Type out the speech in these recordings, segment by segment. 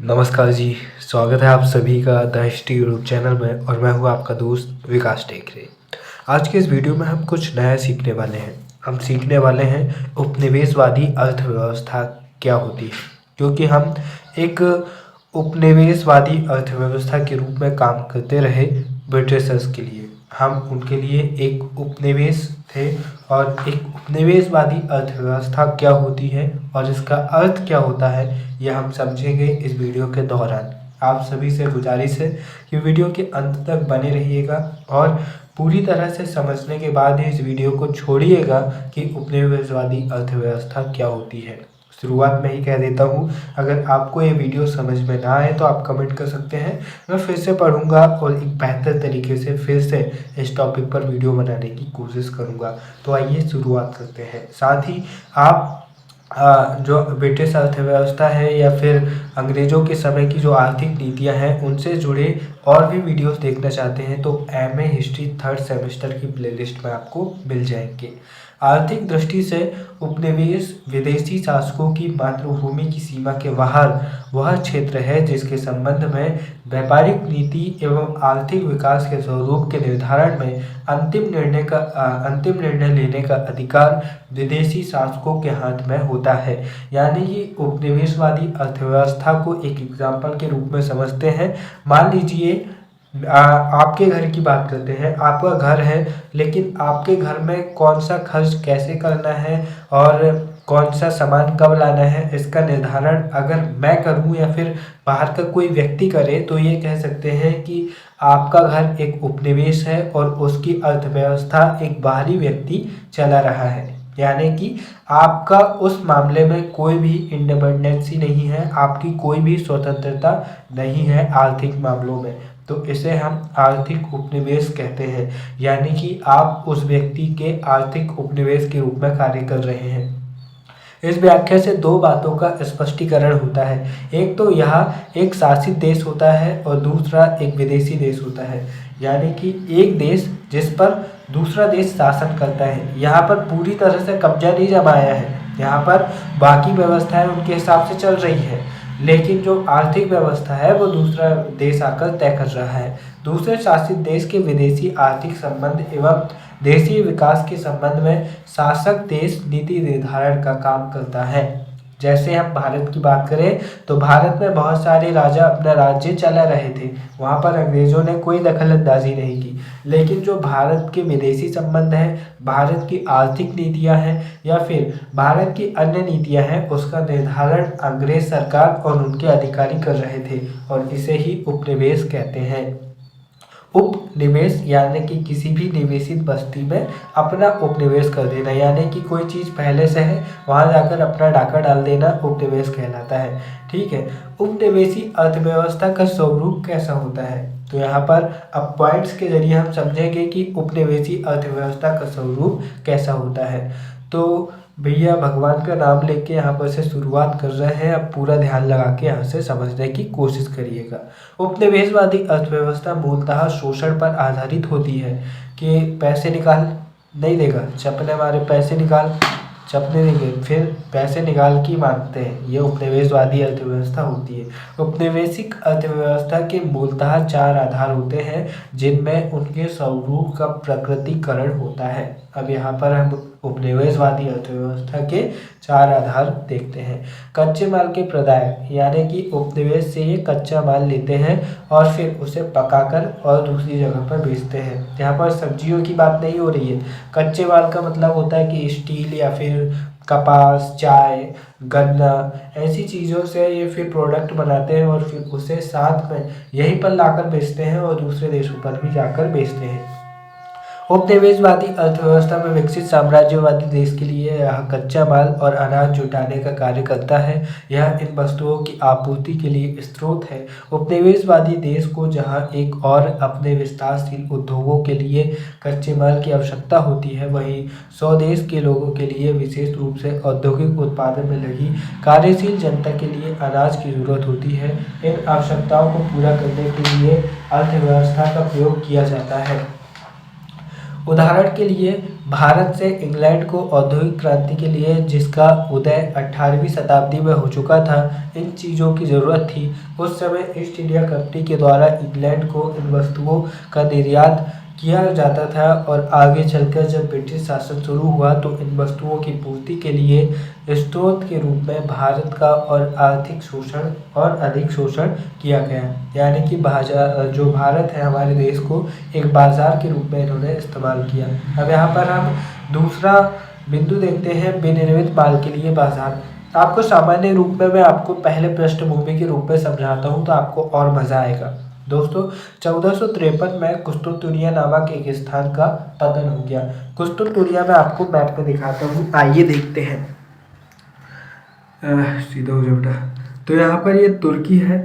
नमस्कार जी। स्वागत है आप सभी का द हिस्ट्री यूट्यूब चैनल में और मैं हूँ आपका दोस्त विकास टेकरे। आज के इस वीडियो में हम कुछ नया सीखने वाले हैं। हम सीखने वाले हैं उपनिवेशवादी अर्थव्यवस्था क्या होती है, क्योंकि हम एक उपनिवेशवादी अर्थव्यवस्था के रूप में काम करते रहे ब्रिटिशर्स के लिए। हम उनके लिए एक उपनिवेश थे और एक उपनिवेशवादी अर्थव्यवस्था क्या होती है और इसका अर्थ क्या होता है यह हम समझेंगे इस वीडियो के दौरान। आप सभी से गुजारिश है कि वीडियो के अंत तक बने रहिएगा और पूरी तरह से समझने के बाद ही इस वीडियो को छोड़िएगा कि उपनिवेशवादी अर्थव्यवस्था क्या होती है। शुरुआत में ही कह देता हूँ, अगर आपको ये वीडियो समझ में ना आए तो आप कमेंट कर सकते हैं, मैं फिर से पढ़ूंगा और एक बेहतर तरीके से फिर से इस टॉपिक पर वीडियो बनाने की कोशिश करूंगा। तो आइए शुरुआत करते हैं। साथ ही आप जो ब्रिटिश अर्थव्यवस्था है या फिर अंग्रेज़ों के समय की जो आर्थिक नीतियां हैं उनसे जुड़े और भी वीडियोस देखना चाहते हैं तो एमए हिस्ट्री थर्ड सेमेस्टर की प्लेलिस्ट में आपको मिल जाएंगे। आर्थिक दृष्टि से उपनिवेश विदेशी शासकों की मातृभूमि की सीमा के बाहर वह क्षेत्र है जिसके संबंध में व्यापारिक नीति एवं आर्थिक विकास के स्वरूप के निर्धारण में अंतिम निर्णय लेने का अधिकार विदेशी शासकों के हाथ में होता है। यानी कि उपनिवेशवादी अर्थव्यवस्था को एक एग्जाम्पल के रूप में समझते हैं। मान लीजिए आपके घर की बात करते हैं। आपका घर है, लेकिन आपके घर में कौन सा खर्च कैसे करना है और कौन सा सामान कब लाना है इसका निर्धारण अगर मैं करूं या फिर बाहर का कोई व्यक्ति करे तो ये कह सकते हैं कि आपका घर एक उपनिवेश है और उसकी अर्थव्यवस्था एक बाहरी व्यक्ति चला रहा है। यानी कि आपका उस मामले में कोई भी इंडिपेंडेंसी नहीं है, आपकी कोई भी स्वतंत्रता नहीं है आर्थिक मामलों में। तो इसे हम आर्थिक उपनिवेश कहते हैं, यानी कि आप उस व्यक्ति के आर्थिक उपनिवेश के रूप में कार्य कर रहे हैं। इस व्याख्या से दो बातों का स्पष्टीकरण होता है। एक तो यह एक शासित देश होता है और दूसरा एक विदेशी देश होता है। यानी कि एक देश जिस पर दूसरा देश शासन करता है, यहाँ पर पूरी तरह से कब्जा नहीं जमाया है, यहाँ पर बाकी व्यवस्थाएं उनके हिसाब से चल रही है, लेकिन जो आर्थिक व्यवस्था है वो दूसरा देश आकर तय कर रहा है। दूसरे शासित देश के विदेशी आर्थिक संबंध एवं देशीय विकास के संबंध में शासक देश नीति निर्धारण का काम करता है। जैसे हम भारत की बात करें तो भारत में बहुत सारे राजा अपना राज्य चला रहे थे, वहाँ पर अंग्रेजों ने कोई दखल अंदाजी नहीं की। लेकिन जो भारत के विदेशी संबंध है, भारत की आर्थिक नीतियाँ हैं या फिर भारत की अन्य नीतियाँ हैं, उसका निर्धारण अंग्रेज सरकार और उनके अधिकारी कर रहे थे और इसे ही उपनिवेश कहते हैं। उपनिवेश यानी कि किसी भी निवेशित बस्ती में अपना उपनिवेश कर देना, यानी कि कोई चीज़ पहले से है वहाँ जाकर अपना डाका डाल देना उपनिवेश कहलाता है। ठीक है, उपनिवेशी अर्थव्यवस्था का स्वरूप कैसा होता है तो यहाँ पर अब पॉइंट्स के जरिए हम समझेंगे कि उपनिवेशी अर्थव्यवस्था का स्वरूप कैसा होता है। तो भैया भगवान का नाम लेके यहाँ पर से शुरुआत कर रहे हैं, अब पूरा ध्यान लगा के यहाँ से समझने की कोशिश करिएगा। उपनिवेशवादी अर्थव्यवस्था मूलतः शोषण पर आधारित होती है कि पैसे निकाल नहीं देगा, चपने मारे पैसे निकाल, चपने देंगे फिर पैसे निकाल के मांगते हैं, ये उपनिवेशवादी अर्थव्यवस्था होती है। औपनिवेशिक अर्थव्यवस्था के मूलतः चार आधार होते हैं जिनमें उनके स्वरूप का प्रकृतिकरण होता है। अब यहाँ पर हम उपनिवेशवादी अर्थव्यवस्था के चार आधार देखते हैं। कच्चे माल के प्रदाय, यानी कि उपनिवेश से ये कच्चा माल लेते हैं और फिर उसे पकाकर और दूसरी जगह पर बेचते हैं। यहाँ पर सब्जियों की बात नहीं हो रही है। कच्चे माल का मतलब होता है कि स्टील या फिर कपास, चाय, गन्ना, ऐसी चीज़ों से ये फिर प्रोडक्ट बनाते हैं और फिर उसे साथ में यहीं पर लाकर बेचते हैं और दूसरे देशों पर भी जाकर बेचते हैं। उपनिवेशवादी अर्थव्यवस्था में विकसित साम्राज्यवादी देश के लिए यह कच्चा माल और अनाज जुटाने का कार्य करता है। यह इन वस्तुओं की आपूर्ति के लिए स्रोत है। उपनिवेशवादी देश को जहां एक और अपने विस्तारशील उद्योगों के लिए कच्चे माल की आवश्यकता होती है, वहीं स्वदेश के लोगों के लिए विशेष रूप से औद्योगिक उत्पादन में लगी कार्यशील जनता के लिए अनाज की जरूरत होती है। इन आवश्यकताओं को पूरा करने के लिए अर्थव्यवस्था का प्रयोग किया जाता है। उदाहरण के लिए भारत से इंग्लैंड को औद्योगिक क्रांति के लिए जिसका उदय 18वीं शताब्दी में हो चुका था, इन चीज़ों की ज़रूरत थी। उस समय ईस्ट इंडिया कंपनी के द्वारा इंग्लैंड को इन वस्तुओं का निर्यात किया जाता था और आगे चलकर जब ब्रिटिश शासन शुरू हुआ तो इन वस्तुओं की पूर्ति के लिए स्रोत के रूप में भारत का और आर्थिक शोषण और अधिक शोषण किया गया। यानी कि जो भारत है हमारे देश को एक बाजार के रूप में इन्होंने इस्तेमाल किया। अब यहाँ पर हम दूसरा बिंदु देखते हैं, विनिर्मित माल के लिए बाजार। आपको सामान्य रूप में मैं आपको पहले पृष्ठभूमि के रूप में समझाता हूँ तो आपको और मज़ा आएगा। दोस्तों 1453 में कुस्तुनतुनिया नामक एक स्थान का पतन हो गया। कुस्तुनतुनिया मैं आपको मैप में दिखाता हूँ, आइए देखते हैं। सीधा हो जाओ बेटा। तो यहाँ पर ये तुर्की है,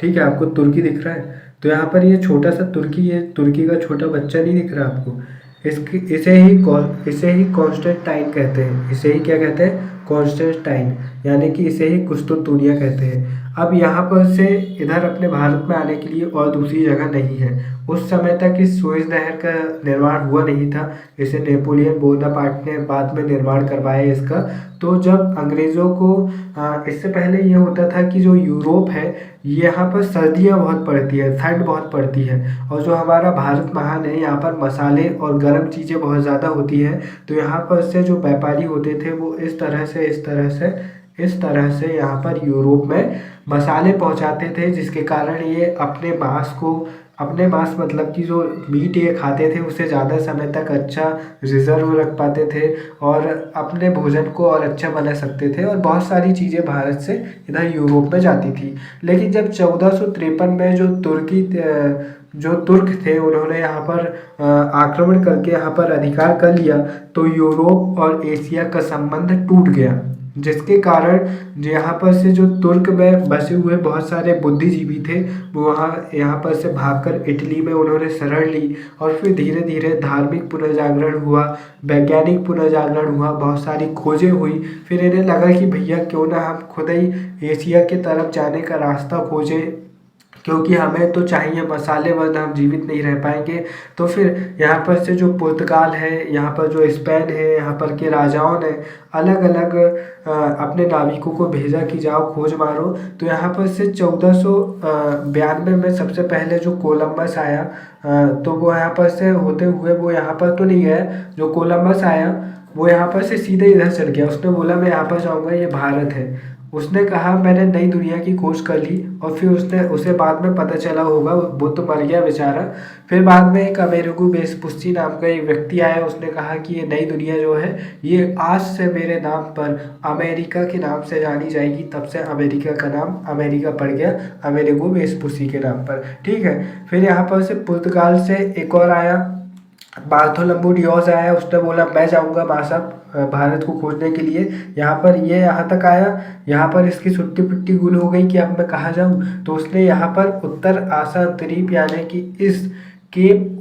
ठीक है, आपको तुर्की दिख रहा है। तो यहाँ पर ये छोटा सा तुर्की है, तुर्की का छोटा बच्चा नहीं दिख रहा आपको। इसे ही कॉन्स्टेंटाइन कहते हैं। इसे ही क्या कहते हैं? कॉन्स्टेंटाइन, यानी कि इसे ही कुस्तुनतुनिया कहते हैं। अब यहाँ पर से इधर अपने भारत में आने के लिए और दूसरी जगह नहीं है। उस समय तक इस सुएज नहर का निर्माण हुआ नहीं था। इसे नेपोलियन बोनापार्ट ने बाद में निर्माण करवाया इसका। तो जब अंग्रेज़ों को इससे पहले ये होता था कि जो यूरोप है यहाँ पर सर्दियाँ बहुत पड़ती है, ठंड बहुत पड़ती है, और जो हमारा भारत महान है यहाँ पर मसाले और गर्म चीज़ें बहुत ज़्यादा होती हैं। तो यहाँ पर से जो व्यापारी होते थे वो इस तरह से यहाँ पर यूरोप में मसाले पहुँचाते थे, जिसके कारण ये अपने मांस मतलब कि जो मीट ये खाते थे उसे ज़्यादा समय तक अच्छा रिजर्व रख पाते थे और अपने भोजन को और अच्छा बना सकते थे, और बहुत सारी चीज़ें भारत से इधर यूरोप में जाती थी। लेकिन जब 1453 में जो तुर्क थे उन्होंने यहाँ पर आक्रमण करके यहाँ पर अधिकार कर लिया, तो यूरोप और एशिया का संबंध टूट गया, जिसके कारण यहाँ पर से जो तुर्क में बसे हुए बहुत सारे बुद्धिजीवी थे वो यहाँ पर से भागकर इटली में उन्होंने शरण ली, और फिर धीरे धीरे धार्मिक पुनर्जागरण हुआ, वैज्ञानिक पुनर्जागरण हुआ, बहुत सारी खोजें हुई। फिर इन्हें लगा कि भैया क्यों ना हम खुद ही एशिया के तरफ जाने का रास्ता खोजें, क्योंकि हमें तो चाहिए मसाले, वरना हम जीवित नहीं रह पाएंगे। तो फिर यहाँ पर से जो पुर्तगाल है, यहाँ पर जो स्पेन है, यहाँ पर के राजाओं ने अलग अलग अपने नाविकों को भेजा कि जाओ खोज मारो। तो यहाँ पर से 1492 में सबसे पहले जो कोलंबस आया, तो वो यहाँ पर से होते हुए वो यहाँ पर तो नहीं गया। जो कोलंबस आया वो यहाँ पर से सीधे इधर चल गया। उसने बोला मैं यहाँ पर जाऊँगा, ये भारत है। उसने कहा मैंने नई दुनिया की खोज कर ली, और फिर उसे बाद में पता चला होगा, वो तो मर गया बेचारा। फिर बाद में एक अमेरिगो वेस्पुसी नाम का एक व्यक्ति आया, उसने कहा कि ये नई दुनिया जो है ये आज से मेरे नाम पर अमेरिका के नाम से जानी जाएगी। तब से अमेरिका का नाम अमेरिका पड़ गया अमेरिगो वेस्पुसी के नाम पर, ठीक है। फिर यहाँ पर से पुर्तगाल से एक और आया, बार्थोलोम्यू डियोज आया। उसने बोला मैं जाऊंगा भारत को खोजने के लिए। यहाँ तक आया, यहाँ पर इसकी छुट्टी पुट्टी गुल हो गई कि अब मैं कहाँ जाऊँ। तो उसने यहाँ पर उत्तर आशा द्वीप यानी कि इस केप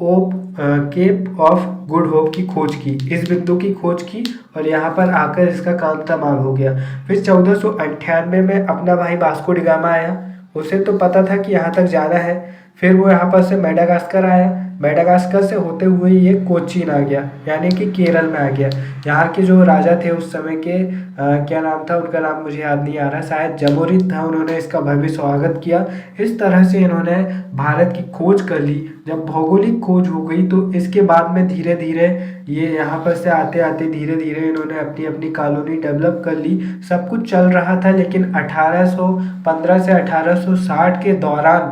ऑफ गुड होप की खोज की, इस बिंदु की खोज की, और यहाँ पर आकर इसका काम तमाम हो गया। फिर 1498 में अपना भाई वास्को डी गामा आया। उसे तो पता था कि यहाँ तक जाना है। फिर वो यहाँ पर से मेडागास्कर आया। मेडागास्कर से होते हुए ये कोचीन आ गया, यानी कि केरल में आ गया। यहाँ के जो राजा थे उस समय के क्या नाम था उनका, नाम मुझे याद नहीं आ रहा, शायद जमोरिन था। उन्होंने इसका भव्य स्वागत किया। इस तरह से इन्होंने भारत की खोज कर ली। जब भौगोलिक खोज हो गई तो इसके बाद में धीरे धीरे ये यहाँ पर से आते आते धीरे धीरे इन्होंने अपनी अपनी कॉलोनी डेवलप कर ली। सब कुछ चल रहा था, लेकिन 1815 से 1860 के दौरान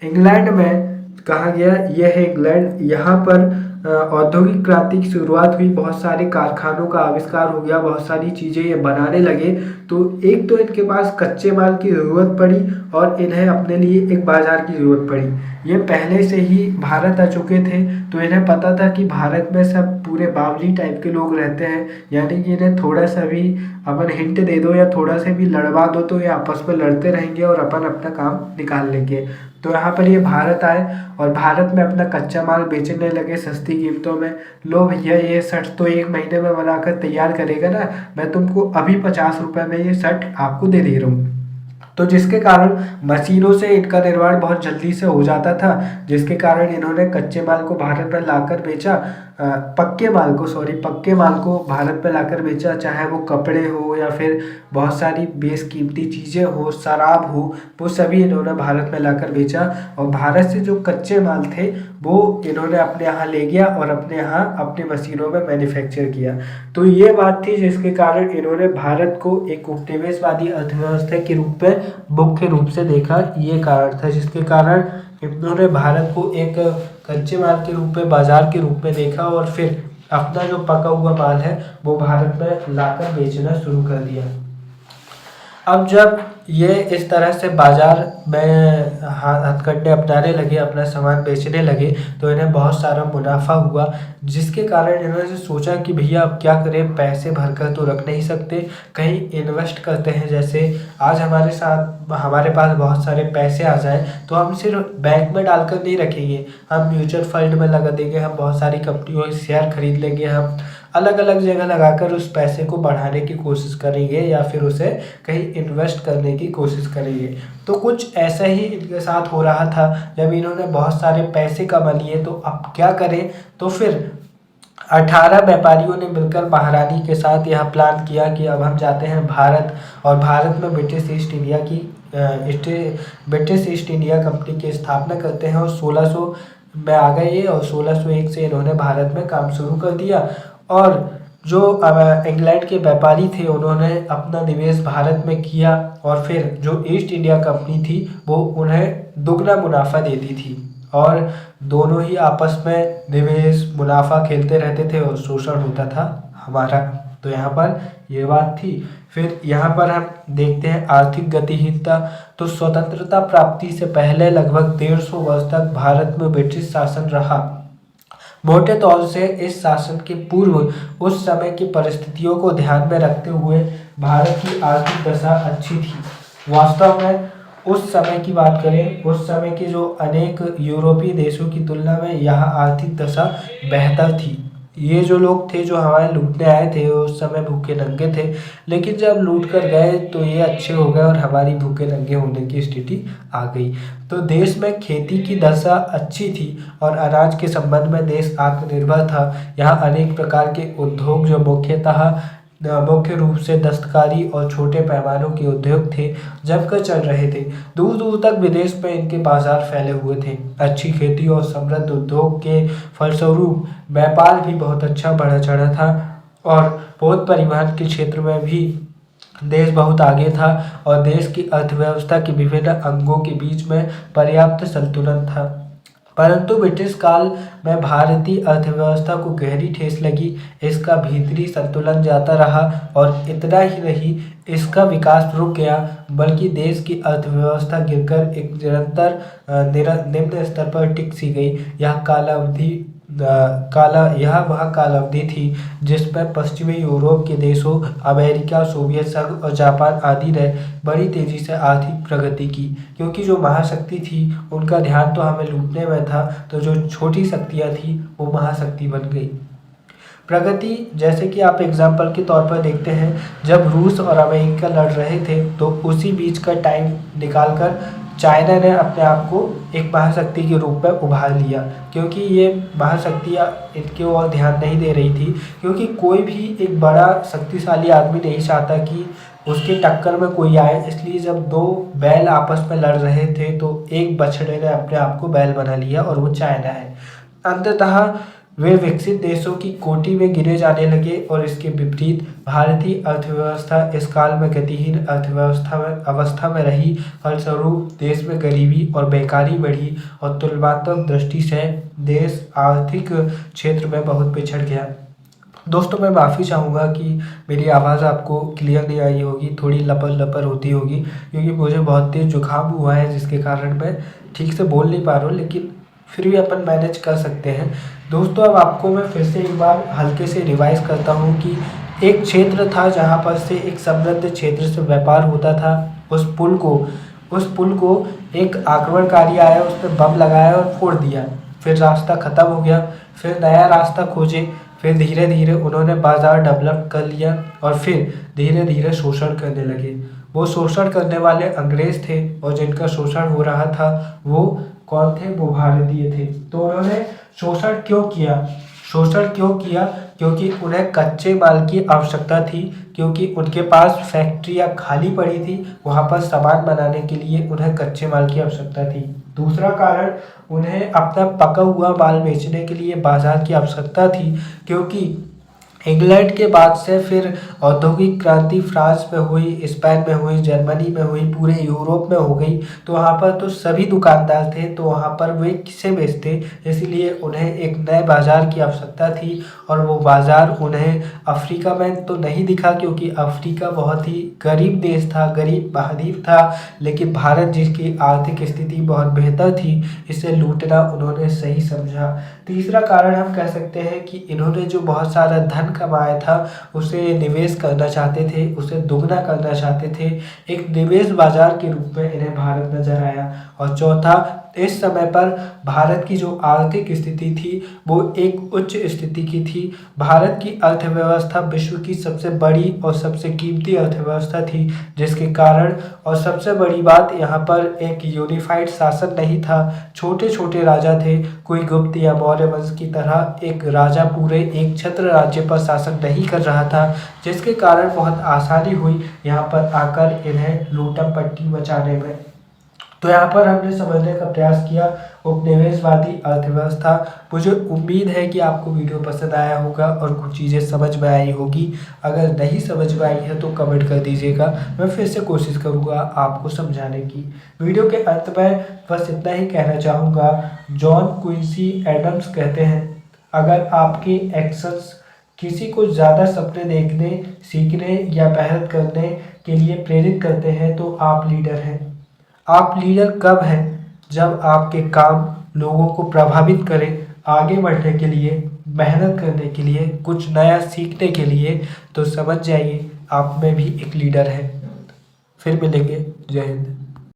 इंग्लैंड में कहा गया, यह है इंग्लैंड, यहाँ पर औद्योगिक क्रांति की शुरुआत हुई। बहुत सारे कारखानों का आविष्कार हो गया, बहुत सारी चीज़ें ये बनाने लगे। तो एक तो इनके पास कच्चे माल की ज़रूरत पड़ी और इन्हें अपने लिए एक बाज़ार की ज़रूरत पड़ी। ये पहले से ही भारत आ चुके थे, तो इन्हें पता था कि भारत में सब पूरे बावली टाइप के लोग रहते हैं, यानी कि इन्हें थोड़ा सा भी अपन हिंट दे दो या थोड़ा सा भी लड़वा दो तो ये आपस में लड़ते रहेंगे और अपन अपना काम निकाल लेंगे। तो यहाँ पर ये भारत आए और भारत में अपना कच्चा माल बेचने लगे सस्ती कीमतों में। लो भैया ये शर्ट तो 1 महीने में बनाकर तैयार करेगा ना, मैं तुमको अभी 50 रुपये में ये शर्ट आपको दे दे रहा हूँ। तो जिसके कारण मशीनों से इनका निर्माण बहुत जल्दी से हो जाता था, जिसके कारण इन्होंने कच्चे माल को भारत में लाकर बेचा। पक्के माल को भारत में लाकर बेचा, चाहे वो कपड़े हो या फिर बहुत सारी बेशकीमती चीज़ें हो, शराब हो, वो सभी इन्होंने भारत में लाकर बेचा। और भारत से जो कच्चे माल थे वो इन्होंने अपने यहाँ ले गया और अपने यहाँ अपनी मशीनों में मैन्युफैक्चर किया। तो ये बात थी जिसके कारण इन्होंने भारत को एक उपनिवेशवादी अर्थव्यवस्था के रूप में मुख्य रूप से देखा। ये कारण था जिसके कारण इन्होंने भारत को एक कच्चे माल के रूप में, बाजार के रूप में देखा और फिर अपना जो पका हुआ माल है वो भारत में लाकर बेचना शुरू कर दिया। अब जब ये इस तरह से बाजार में हथकंडे अपनाने लगे, अपना सामान बेचने लगे, तो इन्हें बहुत सारा मुनाफा हुआ, जिसके कारण इन्होंने सोचा कि भैया अब क्या करें, पैसे भरकर तो रख नहीं सकते, कहीं इन्वेस्ट करते हैं। जैसे आज हमारे पास बहुत सारे पैसे आ जाए तो हम सिर्फ बैंक में डालकर नहीं रखेंगे, हम म्यूचुअल फंड में लगा देंगे, हम बहुत सारी कंपनियों के शेयर खरीद लेंगे, हम अलग अलग जगह लगाकर उस पैसे को बढ़ाने की कोशिश करेंगे या फिर उसे कहीं इन्वेस्ट करने की कोशिश करेंगे। तो कुछ ऐसा ही इनके साथ हो रहा था। जब इन्होंने बहुत सारे पैसे कमा लिए तो अब क्या करें, तो फिर 18 व्यापारियों ने मिलकर महारानी के साथ यह प्लान किया कि अब हम जाते हैं भारत, और भारत में ब्रिटिश ईस्ट इंडिया कंपनी की स्थापना करते हैं। और 1600 में आ गए ये, और 1601 से इन्होंने भारत में काम शुरू कर दिया। और जो इंग्लैंड के व्यापारी थे उन्होंने अपना निवेश भारत में किया, और फिर जो ईस्ट इंडिया कंपनी थी वो उन्हें दुगना मुनाफा देती थी, और दोनों ही आपस में निवेश मुनाफा खेलते रहते थे और शोषण होता था हमारा। तो यहाँ पर ये बात थी। फिर यहाँ पर हम देखते हैं आर्थिक गतिहीनता। तो स्वतंत्रता प्राप्ति से पहले लगभग 150 वर्ष तक भारत में ब्रिटिश शासन रहा। मोटे तौर से इस शासन के पूर्व उस समय की परिस्थितियों को ध्यान में रखते हुए भारत की आर्थिक दशा अच्छी थी। वास्तव में उस समय की बात करें, उस समय के जो अनेक यूरोपीय देशों की तुलना में यहाँ आर्थिक दशा बेहतर थी। ये जो लोग थे जो हमारे लूटने आए थे उस समय भूखे नंगे थे, लेकिन जब लूट कर गए तो ये अच्छे हो गए और हमारी भूखे नंगे होने की स्थिति आ गई। तो देश में खेती की दशा अच्छी थी और अनाज के संबंध में देश आत्मनिर्भर था। यहाँ अनेक प्रकार के उद्योग जो मुख्य रूप से दस्तकारी और छोटे पैमानों के उद्योग थे जमकर चल रहे थे। दूर दूर तक विदेश में इनके बाजार फैले हुए थे। अच्छी खेती और समृद्ध उद्योग के फलस्वरूप व्यापार भी बहुत अच्छा बढ़ा चढ़ा था, और पोत परिवहन के क्षेत्र में भी देश बहुत आगे था, और देश की अर्थव्यवस्था के विभिन्न अंगों के बीच में पर्याप्त संतुलन था। परंतु ब्रिटिश काल में भारतीय अर्थव्यवस्था को गहरी ठेस लगी। इसका भीतरी संतुलन जाता रहा, और इतना ही नहीं, इसका विकास रुक गया, बल्कि देश की अर्थव्यवस्था गिरकर एक निम्न स्तर पर टिक सी गई। यह वह कालावधि थी जिसमें पश्चिमी यूरोप के देशों, अमेरिका, सोवियत संघ और जापान आदि ने बड़ी तेजी से आर्थिक प्रगति की, क्योंकि जो महाशक्ति थी उनका ध्यान तो हमें लूटने में था, तो जो छोटी शक्तियाँ थी वो महाशक्ति बन गई। प्रगति जैसे कि आप एग्जाम्पल के तौर पर देखते हैं, जब रूस और अमेरिका लड़ रहे थे तो उसी बीच का टाइम निकालकर चाइना ने अपने आप को एक महाशक्ति के रूप में उभार लिया, क्योंकि ये महाशक्तियाँ इनके ओर ध्यान नहीं दे रही थी, क्योंकि कोई भी एक बड़ा शक्तिशाली आदमी नहीं चाहता कि उसके टक्कर में कोई आए। इसलिए जब दो बैल आपस में लड़ रहे थे तो एक बछड़े ने अपने आप को बैल बना लिया, और वो चाइना है। अंततः वे विकसित देशों की कोटि में गिने जाने लगे, और इसके विपरीत भारतीय अर्थव्यवस्था इस काल में गतिहीन अवस्था में रही। फलस्वरूप देश में गरीबी और बेकारी बढ़ी, और तुलनात्मक दृष्टि से देश आर्थिक क्षेत्र में बहुत पिछड़ गया। दोस्तों, मैं माफ़ी चाहूँगा कि मेरी आवाज़ आपको क्लियर नहीं आई होगी, थोड़ी लपर लपर होती होगी, क्योंकि मुझे बहुत तेज़ जुकाम हुआ है जिसके कारण मैं ठीक से बोल नहीं पा रहा हूँ, लेकिन फिर भी अपन मैनेज कर सकते हैं। दोस्तों, अब आपको मैं फिर से एक बार हल्के से रिवाइज करता हूँ कि एक क्षेत्र था जहाँ पर से एक समृद्ध क्षेत्र से व्यापार होता था। उस पुल को एक आक्रमणकारी आया, उसने बम लगाया और फोड़ दिया। फिर रास्ता ख़त्म हो गया, फिर नया रास्ता खोजे, फिर धीरे धीरे उन्होंने बाज़ार डेवलप कर लिया, और फिर धीरे धीरे शोषण करने लगे। वो शोषण करने वाले अंग्रेज़ थे, और जिनका शोषण हो रहा था वो कौन थे? वो भारतीय थे। तो उन्होंने शोषण क्यों किया? शोषण क्यों किया? क्योंकि उन्हें कच्चे माल की आवश्यकता थी, क्योंकि उनके पास फैक्ट्रियां खाली पड़ी थी, वहाँ पर सामान बनाने के लिए उन्हें कच्चे माल की आवश्यकता थी। दूसरा कारण, उन्हें अपना पका हुआ माल बेचने के लिए बाजार की आवश्यकता थी, क्योंकि इंग्लैंड के बाद से फिर औद्योगिक क्रांति फ्रांस में हुई, स्पेन में हुई, जर्मनी में हुई, पूरे यूरोप में हो गई। तो वहाँ पर तो सभी दुकानदार थे, तो वहाँ पर वे किसे बेचते, इसलिए उन्हें एक नए बाज़ार की आवश्यकता थी। और वो बाज़ार उन्हें अफ्रीका में तो नहीं दिखा, क्योंकि अफ्रीका बहुत ही गरीब देश था, गरीब महाद्वीप था। लेकिन भारत, जिसकी आर्थिक स्थिति बहुत बेहतर थी, इसे लूटना उन्होंने सही समझा। तीसरा कारण हम कह सकते हैं कि इन्होंने जो बहुत सारा धन कमाया था, उसे निवेश करना चाहते थे, उसे दुगना करना चाहते थे। एक निवेश बाजार के रूप में इन्हें भारत नजर आया। और चौथा, इस समय पर भारत की जो आर्थिक स्थिति थी वो एक उच्च स्थिति की थी। भारत की अर्थव्यवस्था विश्व की सबसे बड़ी और सबसे कीमती अर्थव्यवस्था थी, जिसके कारण, और सबसे बड़ी बात, यहाँ पर एक यूनिफाइड शासन नहीं था। छोटे छोटे राजा थे, कोई गुप्त या मौर्य वंश की तरह एक राजा पूरे एक छत्र राज्य पर शासन नहीं कर रहा था, जिसके कारण बहुत आसानी हुई यहाँ पर आकर इन्हें लूटम पट्टी मचाने में। तो यहाँ पर हमने समझने का प्रयास किया उपनिवेशवादी अर्थव्यवस्था। मुझे उम्मीद है कि आपको वीडियो पसंद आया होगा और कुछ चीज़ें समझ में आई होगी। अगर नहीं समझ में आई है तो कमेंट कर दीजिएगा, मैं फिर से कोशिश करूँगा आपको समझाने की। वीडियो के अंत में बस इतना ही कहना चाहूँगा, जॉन क्विंसी एडम्स कहते हैं, अगर आपके एक्शंस किसी को ज़्यादा सपने देखने, सीखने या मेहनत करने के लिए प्रेरित करते हैं तो आप लीडर हैं। आप लीडर कब हैं? जब आपके काम लोगों को प्रभावित करें, आगे बढ़ने के लिए, मेहनत करने के लिए, कुछ नया सीखने के लिए। तो समझ जाइए आप में भी एक लीडर है। फिर मिलेंगे। जय हिंद।